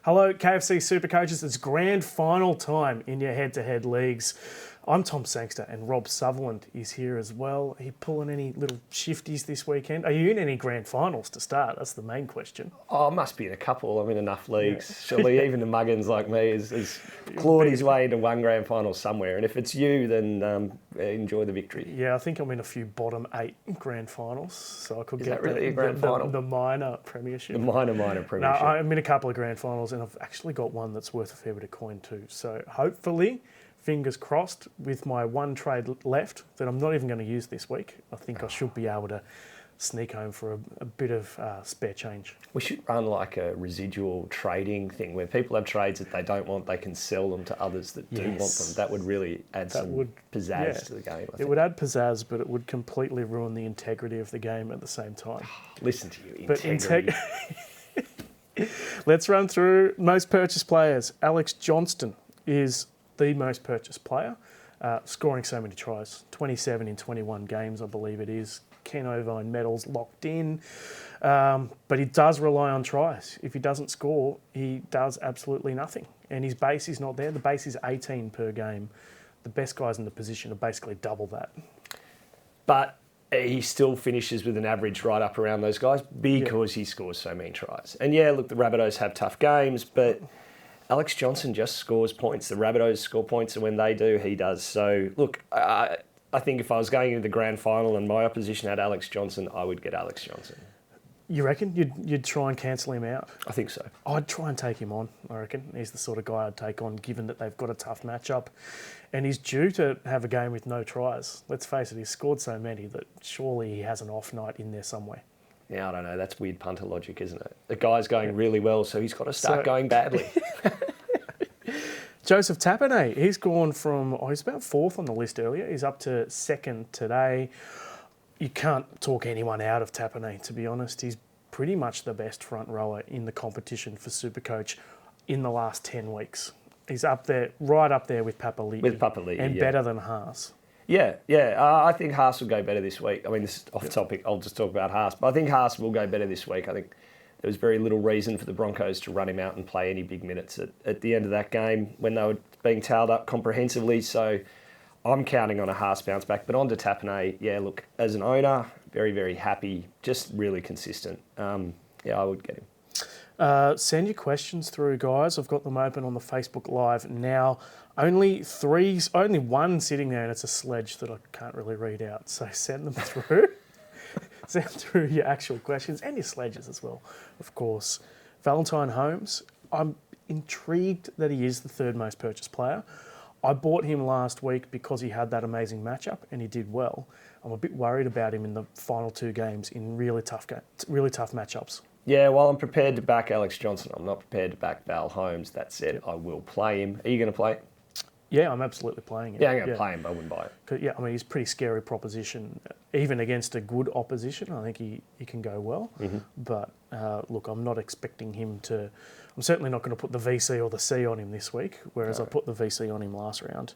Hello, KFC SuperCoaches. It's grand final time in your head-to-head leagues. I'm Tom Sangster and Rob Sutherland is here as well. Are you pulling any little shifties this weekend? Are you in any grand finals to start? That's the main question. Oh, I must be in a couple. I'm in enough leagues. Yeah. Surely even the muggins like me has clawed his way into one grand final somewhere. And if it's you, then enjoy the victory. Yeah, I think I'm in a few bottom 8 grand finals. So I could get really a grand final? The minor premiership. The minor premiership. No, I'm in a couple of grand finals and I've actually got one that's worth a fair bit of coin too. So hopefully, fingers crossed, with my one trade left that I'm not even going to use this week, I think I should be able to sneak home for a bit of spare change. We should run like a residual trading thing where people have trades that they don't want, they can sell them to others that do want them. That would really add some pizzazz to the game, I think. It would add pizzazz, but it would completely ruin the integrity of the game at the same time. Listen to you, integrity. Let's run through most purchased players. Alex Johnston is the most purchased player, scoring so many tries, 27 in 21 games, I believe it is. Ken Ovine medals locked in, but he does rely on tries. If he doesn't score, he does absolutely nothing. And his base is not there. The base is 18 per game. The best guys in the position are basically double that. But he still finishes with an average right up around those guys because he scores so many tries. And yeah, look, the Rabbitohs have tough games, but Alex Johnston just scores points. The Rabbitohs score points, and when they do, he does. So, look, I think if I was going into the grand final and my opposition had Alex Johnston, I would get Alex Johnston. You reckon you'd try and cancel him out? I think so. I'd try and take him on, I reckon. He's the sort of guy I'd take on, given that they've got a tough matchup. And he's due to have a game with no tries. Let's face it, he's scored so many that surely he has an off night in there somewhere. Yeah, I don't know. That's weird punter logic, isn't it? The guy's going really well, so he's got to start going badly. Joseph Tapine, he's gone from, he's about 4th on the list earlier. He's up to 2nd today. You can't talk anyone out of Tapine, to be honest. He's pretty much the best front rower in the competition for SuperCoach in the last 10 weeks. He's up there, right up there with Papali'i. And better than Haas. Yeah. I think Haas will go better this week. I mean, this is off topic. I'll just talk about Haas. But I think Haas will go better this week. I think there was very little reason for the Broncos to run him out and play any big minutes at the end of that game when they were being towed up comprehensively. So I'm counting on a Haas bounce back. But on to Tapine, yeah, look, as an owner, very, very happy, just really consistent. I would get him. Send your questions through, guys. I've got them open on the Facebook Live now. Only one sitting there, and it's a sledge that I can't really read out. So send them through. Send through your actual questions and your sledges as well, of course. Valentine Holmes, I'm intrigued that he is the 3rd most purchased player. I bought him last week because he had that amazing matchup and he did well. I'm a bit worried about him in the final 2 games in really tough matchups. Yeah, well, I'm prepared to back Alex Johnston. I'm not prepared to back Val Holmes. That said, I will play him. Are you going to play it? Yeah, I'm absolutely playing it. Yeah, I'm going to play him, but I wouldn't buy it. Yeah, I mean, he's a pretty scary proposition. Even against a good opposition, I think he can go well. Mm-hmm. But look, I'm not expecting him to... I'm certainly not going to put the VC or the C on him this week, whereas I put the VC on him last round.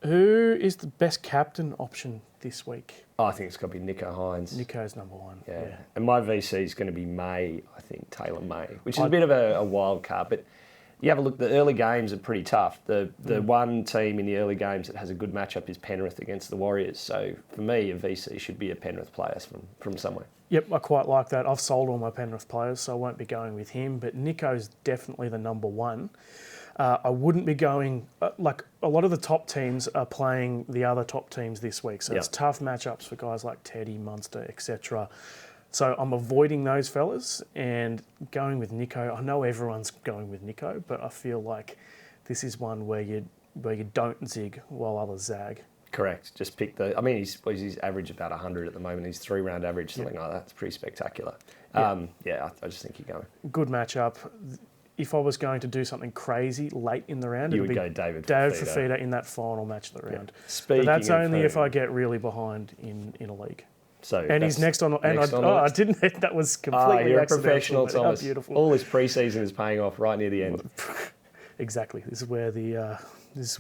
Who is the best captain option this week? I think it's got to be Nicho Heinz. Nicho's number 1. Yeah. And my VC is going to be May, I think, Taylor May, which is a bit of a wild card. But you have a look, the early games are pretty tough. The one team in the early games that has a good matchup is Penrith against the Warriors. So for me, a VC should be a Penrith player from somewhere. Yep, I quite like that. I've sold all my Penrith players, so I won't be going with him. But Nicho's definitely the number 1. I wouldn't be going... like, a lot of the top teams are playing the other top teams this week. So it's tough matchups for guys like Teddy, Munster, etc. So I'm avoiding those fellas and going with Nicho. I know everyone's going with Nicho, but I feel like this is one where you don't zig while others zag. Correct. Just pick the... I mean, he's average about 100 at the moment. He's 3-round average, something like that. It's pretty spectacular. I just think you're going. Good matchup. If I was going to do something crazy late in the round, you would go David Fifita in that final match of the round. But that's only if I get really behind in a league. So and he's next on. And I didn't. That was completely you're a professional, Thomas. Beautiful. All this preseason is paying off right near the end. Exactly. This is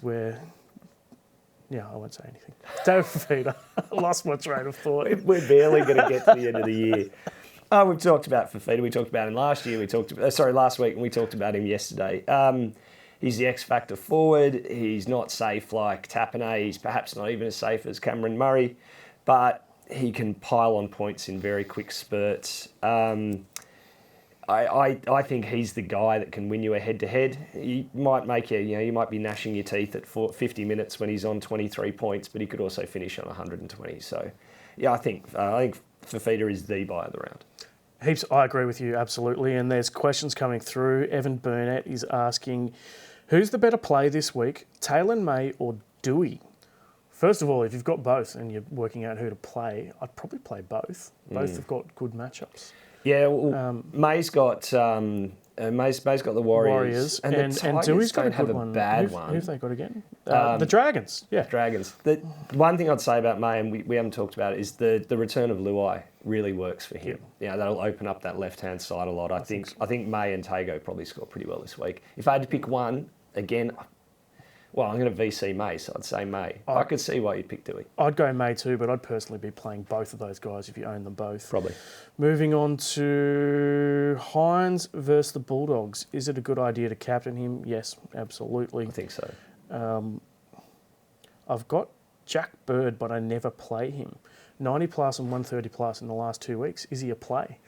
where. Yeah, I won't say anything. David Fifita. I lost my train of thought. We're barely going to get to the end of the year. Oh, we've talked about Fafita. We talked about him last year. Last week, and we talked about him yesterday. He's the X factor forward. He's not safe like Tapine. He's perhaps not even as safe as Cameron Murray, but he can pile on points in very quick spurts. I think he's the guy that can win you a head-to-head. He might make you might be gnashing your teeth at 50 minutes when he's on 23 points, but he could also finish on 120. So, yeah, I think Fafita is the buy of the round. Heaps, I agree with you, absolutely. And there's questions coming through. Evan Burnett is asking, who's the better play this week, Taylor May or Dewey? First of all, if you've got both and you're working out who to play, I'd probably play both. Both have got good matchups. Yeah, well, May's got May's got the Warriors, and the Tigers Dewey's got don't a have good a one. bad one. Who've they got again? The Dragons. Yeah, Dragons. The one thing I'd say about May, and we haven't talked about it, is the return of Luai really works for him. Yeah, that'll open up that left hand side a lot. I think May and Tango probably score pretty well this week. If I had to pick one again. Well, I'm going to VC May, so I'd say May. I could see why you'd pick Dewey. I'd go May too, but I'd personally be playing both of those guys if you own them both. Probably. Moving on to Heinz versus the Bulldogs. Is it a good idea to captain him? Yes, absolutely. I think so. I've got Jack Bird, but I never play him. 90 plus and 130 plus in the last 2 weeks. Is he a play?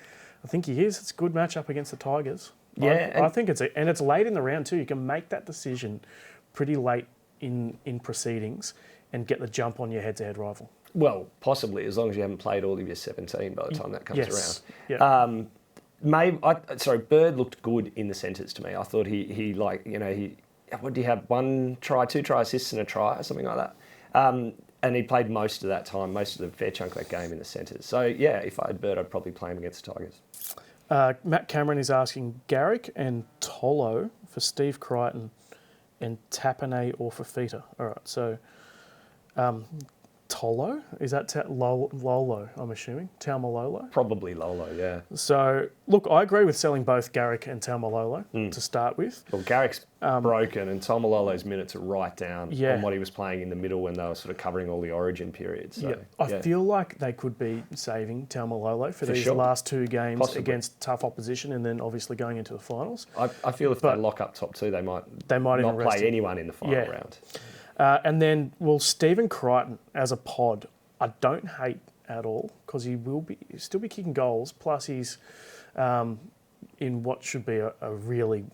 I think he is. It's a good matchup against the Tigers. Yeah, I think and it's late in the round too. You can make that decision pretty late in proceedings and get the jump on your head-to-head rival. Well, possibly, as long as you haven't played all of your 17 by the time that comes around. Yeah. Bird looked good in the centres to me. I thought he what did he have? 1 try, 2 try assists and a try or something like that. And he played most of that time, most of the fair chunk of that game in the centres. So, yeah, if I had Bird, I'd probably play him against the Tigers. Matt Cameron is asking Garrick and Tolo for Steve Crichton and Tapine or Fafita. All right, so Tolo? Is that Lolo, I'm assuming? Taumalolo? Probably Lolo, yeah. So, look, I agree with selling both Garrick and Taumalolo to start with. Well, Garrick's broken and Taumalolo's minutes are right down on what he was playing in the middle when they were sort of covering all the origin periods. So, I feel like they could be saving Taumalolo for these last 2 games against tough opposition and then obviously going into the finals. I feel if they lock up top 2, they might not play anyone in the final round. And then, Stephen Crichton as a pod, I don't hate at all because he'll still be kicking goals. Plus, he's in what should be a really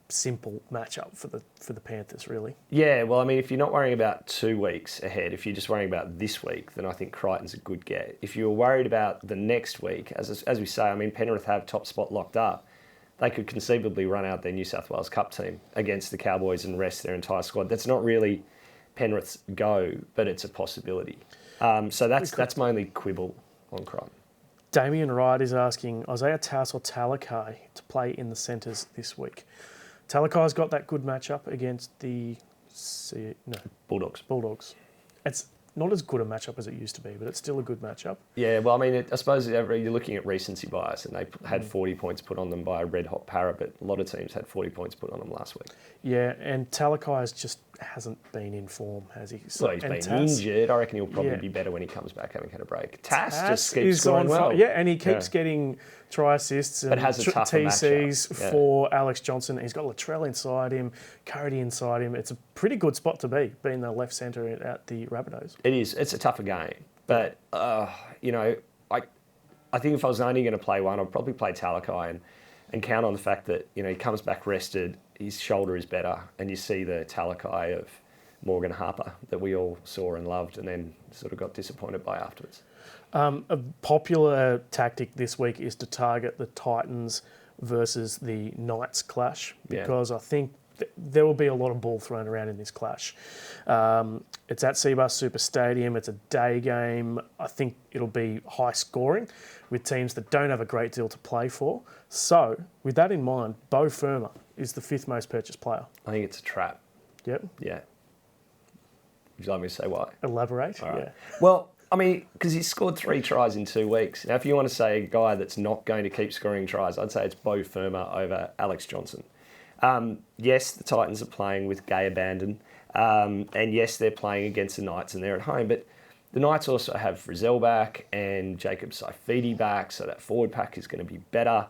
simple matchup for the Panthers, really. Yeah, well, I mean, if you're not worrying about 2 weeks ahead, if you're just worrying about this week, then I think Crichton's a good get. If you're worried about the next week, as we say, I mean, Penrith have top spot locked up. They could conceivably run out their New South Wales Cup team against the Cowboys and rest their entire squad. That's not really Penrith's go, but it's a possibility. So that's my only quibble on Crichton. Damien Wright is asking Isaiah Tass or Talakai to play in the centres this week. Talakai's got that good matchup against the Bulldogs. It's not as good a matchup as it used to be, but it's still a good matchup. Yeah, well, I mean, I suppose you're looking at recency bias, and they had 40 points put on them by a red-hot para, but a lot of teams had 40 points put on them last week. Yeah, and Talakai just hasn't been in form, has he? So he's been injured. I reckon he'll probably be better when he comes back, having had a break. Tass just keeps scoring well. Yeah, and he keeps getting try assists and TCs for Alex Johnston. He's got Latrell inside him, Cody inside him. It's a pretty good spot to be, being the left centre at the Rabbitohs. It is. It's a tougher game. But, I think if I was only going to play one, I'd probably play Talakai and count on the fact that, he comes back rested, his shoulder is better, and you see the Talakai of Morgan Harper that we all saw and loved and then sort of got disappointed by afterwards. A popular tactic this week is to target the Titans versus the Knights clash because I think there will be a lot of ball thrown around in this clash. It's at Cbus Super Stadium. It's a day game. I think it'll be high scoring with teams that don't have a great deal to play for. So, with that in mind, Beau Fermor is the 5th most purchased player. I think it's a trap. Yep. Yeah. Would you like me to say why? Elaborate. All right. Yeah. Well, I mean, because he's scored 3 tries in 2 weeks. Now, if you want to say a guy that's not going to keep scoring tries, I'd say it's Beau Fermor over Alex Johnston. Yes, the Titans are playing with gay abandon. And yes, they're playing against the Knights and they're at home. But The Knights also have Frizzell back and Jacob Saifidi back, so that forward pack is going to be better.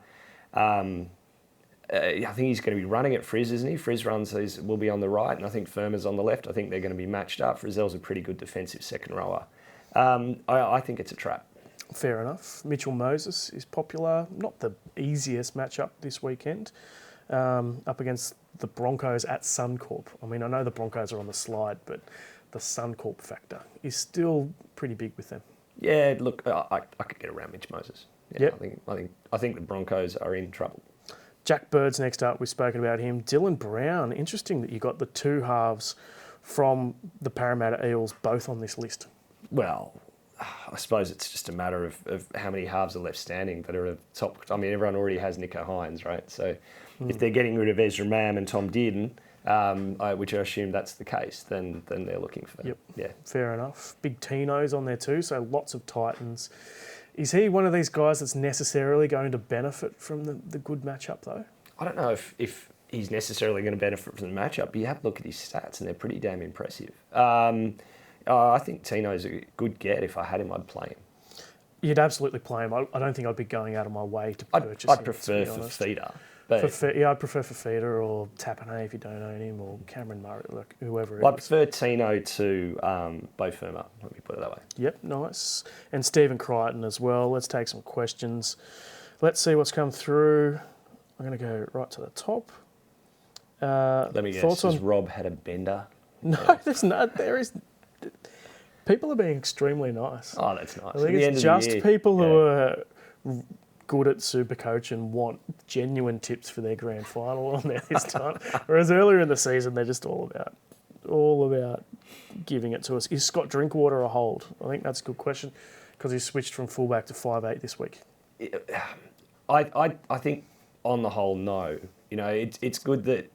I think he's going to be running at Frizz, isn't he? Frizz will be on the right, and I think Firma's on the left. I think they're going to be matched up. Frizzell's a pretty good defensive second rower. I think it's a trap. Fair enough. Mitchell Moses is popular. Not the easiest matchup this weekend. Up against the Broncos at Suncorp. I mean, I know the Broncos are on the slide, but the Suncorp factor is still pretty big with them. Yeah, look, I could get around Mitch Moses. Yeah, Yep. I think the Broncos are in trouble. Jack Bird's next up. We've spoken about him. Dylan Brown. Interesting that you got the two halves from the Parramatta Eels both on this list. Well, I suppose it's just a matter of how many halves are left standing that are at the top. I mean, everyone already has Nico Heinz, right? So if they're getting rid of Ezra Mam and Tom Dearden, which I assume that's the case, then they're looking for... Yep. Yeah. Fair enough. Big Tino's on there too, so lots of Titans. Is he one of these guys that's necessarily going to benefit from the good matchup, though? I don't know if he's necessarily going to benefit from the matchup, but you have to look at his stats, and they're pretty damn impressive. I think Tino's a good get. If I had him, I'd play him. You'd absolutely play him. I don't think I'd be going out of my way to purchase him. I'd prefer to be honest. Fafita. I'd prefer Fafita or Tapane if you don't own him, or Cameron Murray, like whoever it is. I prefer Tino to Bo Firma, let me put it that way. Yep, nice. And Stephen Crichton as well. Let's take some questions. Let's see what's come through. I'm going to go right to the top. Let me guess, has Rob had a bender? No, there's not. There is... People are being extremely nice. Oh, that's nice. I think it's just people who are good at SuperCoach and want genuine tips for their grand final on there this time. Whereas earlier in the season, they're just all about giving it to us. Is Scott Drinkwater a hold? I think that's a good question because he's switched from fullback to 5'8" this week. I think on the whole, no. You know, it's good that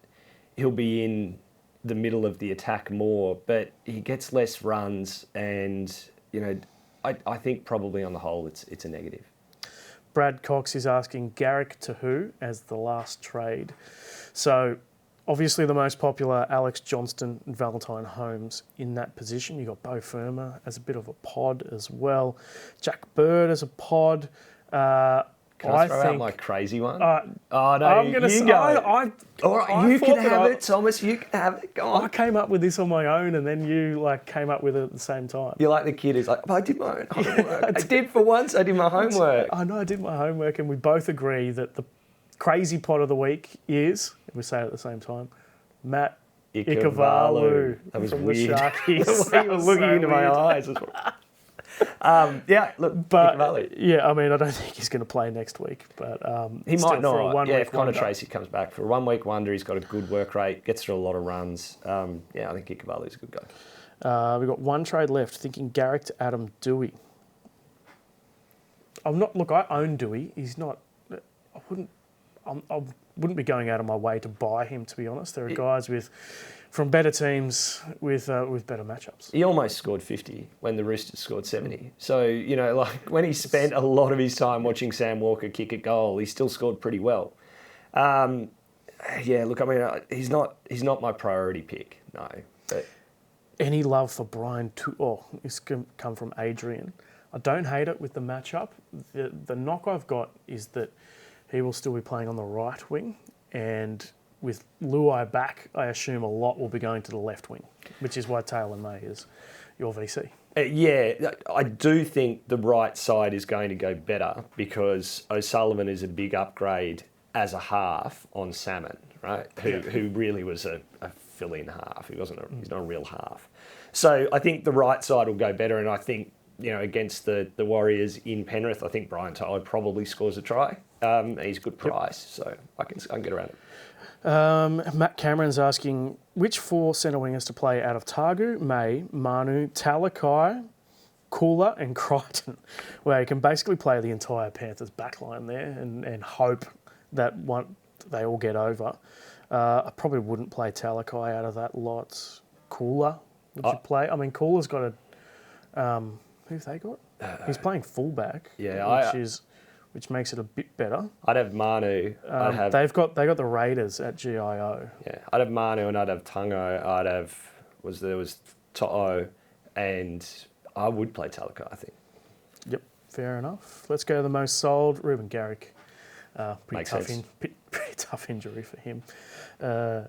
he'll be in the middle of the attack more, but he gets less runs, and you know, I think probably on the whole it's a negative. Brad Cox is asking Garrick to who as the last trade. So obviously the most popular, Alex Johnston and Valentine Holmes in that position. You got Bo Firma as a bit of a pod as well. Jack Bird as a pod. Can I throw out my crazy one? No, I'm going to say, all right, you can have it, Thomas. You can have it. Go on. I came up with this on my own, and then you came up with it at the same time. You're like the kid who's like, I did my own homework. I did for once. I did my homework. I know I did my homework, and we both agree that the crazy pod of the week is, we say it at the same time, Matt Ikevalu from weird. The Sharkies. The way you were looking into my eyes. Ikevalu. Yeah, I mean, I don't think he's going to play next week, but he might not. If Connor wonder. Tracy comes back for a 1 week wonder, he's got a good work rate, gets through a lot of runs. I think Ikevalu is a good guy. We've got one trade left. Thinking Garrick to Adam Dewey. I own Dewey. He's not. I wouldn't be going out of my way to buy him, to be honest. There are guys from better teams with better matchups. He almost scored 50 when the Roosters scored 70. So, you know, like when he spent a lot of his time watching Sam Walker kick a goal, he still scored pretty well. Look, I mean, he's not my priority pick, no. But any love for Brian? It's come from Adrian. I don't hate it with the matchup. The knock I've got is that he will still be playing on the right wing, and with Luai back, I assume a lot will be going to the left wing, which is why Taylor May is your VC. I do think the right side is going to go better because O'Sullivan is a big upgrade as a half on Salmon, right? Who really was a fill-in half. He's not a real half. So I think the right side will go better, and I think, you know, against the Warriors in Penrith, I think Brian Tyler probably scores a try. He's a good price, so I can get around it. Matt Cameron's asking, which 4 centre wingers to play out of Tagu, May, Manu, Talakai, Cooler and Crichton, where you can basically play the entire Panthers backline there and hope that they all get over. I probably wouldn't play Talakai out of that lot. Cooler, would you play? I mean, Cooler's got who've they got? He's playing fullback, which makes it a bit better. I'd have Manu. They got the Raiders at GIO. Yeah, I'd have Manu and I'd have Tango. There was To'o, and I would play Talakai, I think. Yep, fair enough. Let's go to the most sold, Ruben Garrick. Makes sense. Pretty tough injury for him.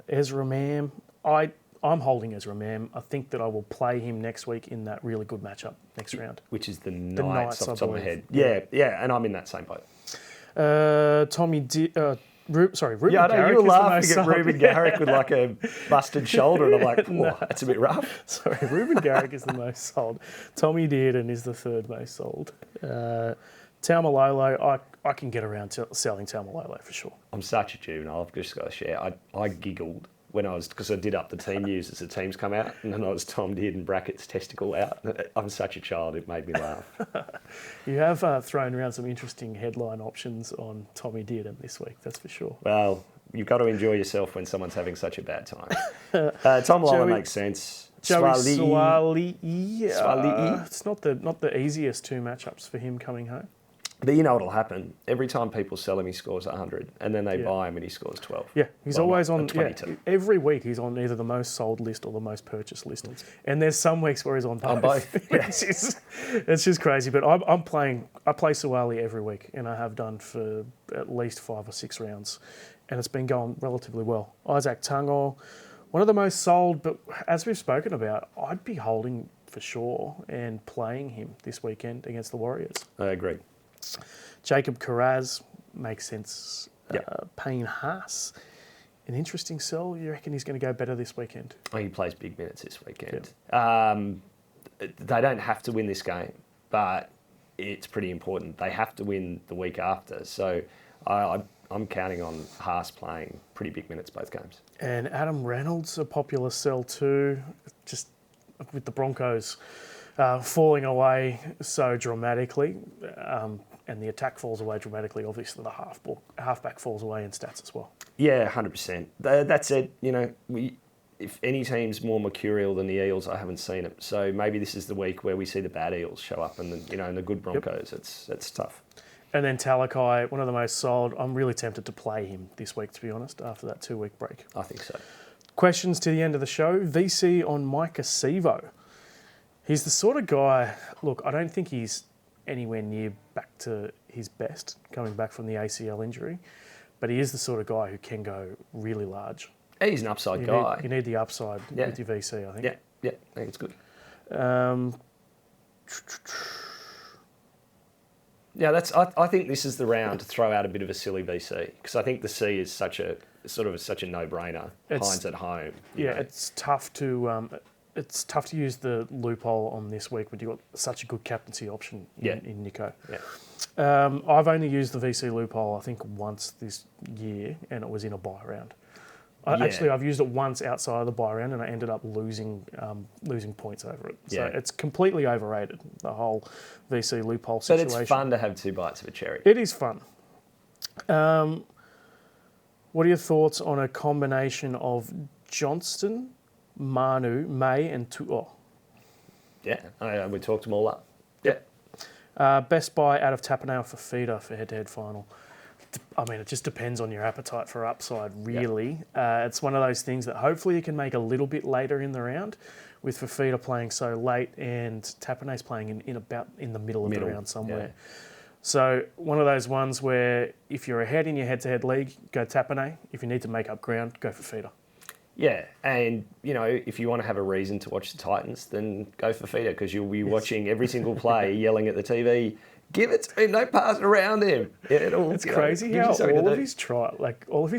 Ezra Mam, I'm holding Ezra Mam. I think that I will play him next week in that really good matchup next round. Which is the Knights off the top of my head. Yeah. Yeah, and I'm in that same boat. Ruben yeah, I know, Garrick you were is the laughing most at sold. Ruben Garrick with like a busted shoulder, and I'm like, No. that's a bit rough. Sorry, Ruben Garrick is the most sold. Tommy Dearden is the third most sold. Taumalolo, I can get around selling Taumalolo for sure. I'm such a juvenile, I've just got to share. I giggled when because I did up the team news as the teams come out, and then I was Tom Dearden brackets testicle out. I'm such a child, it made me laugh. You have thrown around some interesting headline options on Tommy Dearden this week, that's for sure. Well, you've got to enjoy yourself when someone's having such a bad time. Tom Lawler makes sense. Joey Swali'i. It's not the easiest two matchups for him coming home. But you know what'll happen? Every time people sell him, he scores 100, and then they buy him and he scores 12. Yeah, he's always on. 22. Yeah, every week he's on either the most sold list or the most purchased list. And there's some weeks where he's on both. On both. Yeah. It's just crazy. But I play Suwali every week, and I have done for at least 5 or 6 rounds, and it's been going relatively well. Isaac Tango, one of the most sold, but as we've spoken about, I'd be holding for sure and playing him this weekend against the Warriors. I agree. Jacob Carraz makes sense. Yep. Payne Haas, an interesting sell. You reckon he's going to go better this weekend? Oh, he plays big minutes this weekend. Yep. They don't have to win this game, but it's pretty important. They have to win the week after. So I'm counting on Haas playing pretty big minutes both games. And Adam Reynolds, a popular sell too, just with the Broncos falling away so dramatically. And the attack falls away dramatically. Obviously, the halfback falls away in stats as well. Yeah, 100%. That said, if any team's more mercurial than the Eels, I haven't seen it. So maybe this is the week where we see the bad Eels show up, and and the good Broncos. Yep. It's tough. And then Talakai, one of the most sold. I'm really tempted to play him this week, to be honest, after that 2-week break. I think so. Questions to the end of the show. VC on Micah Sevo. He's the sort of guy. Look, I don't think he's anywhere near back to his best coming back from the ACL injury, but he is the sort of guy who can go really large. He's an upside guy. You need the upside with your VC, I think. Yeah, I think it's good. I think this is the round to throw out a bit of a silly VC, because I think the C is such a no-brainer. Heinz at home. It's tough to use the loophole on this week when you've got such a good captaincy option in Nico. Yeah. I've only used the VC loophole, I think, once this year, and it was in a bye round. Actually, I've used it once outside of the bye round, and I ended up losing points over it. So it's completely overrated, the whole VC loophole situation. But it's fun to have 2 bites of a cherry. It is fun. What are your thoughts on a combination of Johnston, Manu, May, and Tu'o? Yeah, we talked them all up. Yeah. Best buy out of Tappanale for feeder for head-to-head final. I mean, it just depends on your appetite for upside, really. Yep. It's one of those things that hopefully you can make a little bit later in the round, with Fafita playing so late and Tappanale's playing in the middle of the round somewhere. Yeah. So one of those ones where if you're ahead in your head-to-head league, go Tappanale. If you need to make up ground, go Fafita. Yeah, and if you want to have a reason to watch the Titans, then go Fafita, because you'll be watching every single play, yelling at the TV, give it to him, don't pass it around him. It's crazy how all of his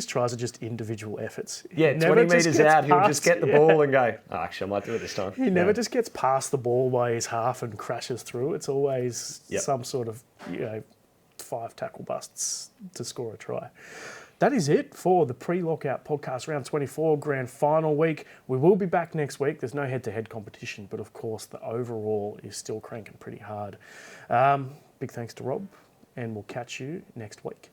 tries are just individual efforts. Yeah, 20 metres out, he'll just get the ball and go, oh, actually, I might do it this time. He never just gets past the ball by his half and crashes through. It's always some sort of 5 tackle busts to score a try. That is it for the Pre-Lockout podcast, round 24, grand final week. We will be back next week. There's no head-to-head competition, but of course the overall is still cranking pretty hard. Big thanks to Rob, and we'll catch you next week.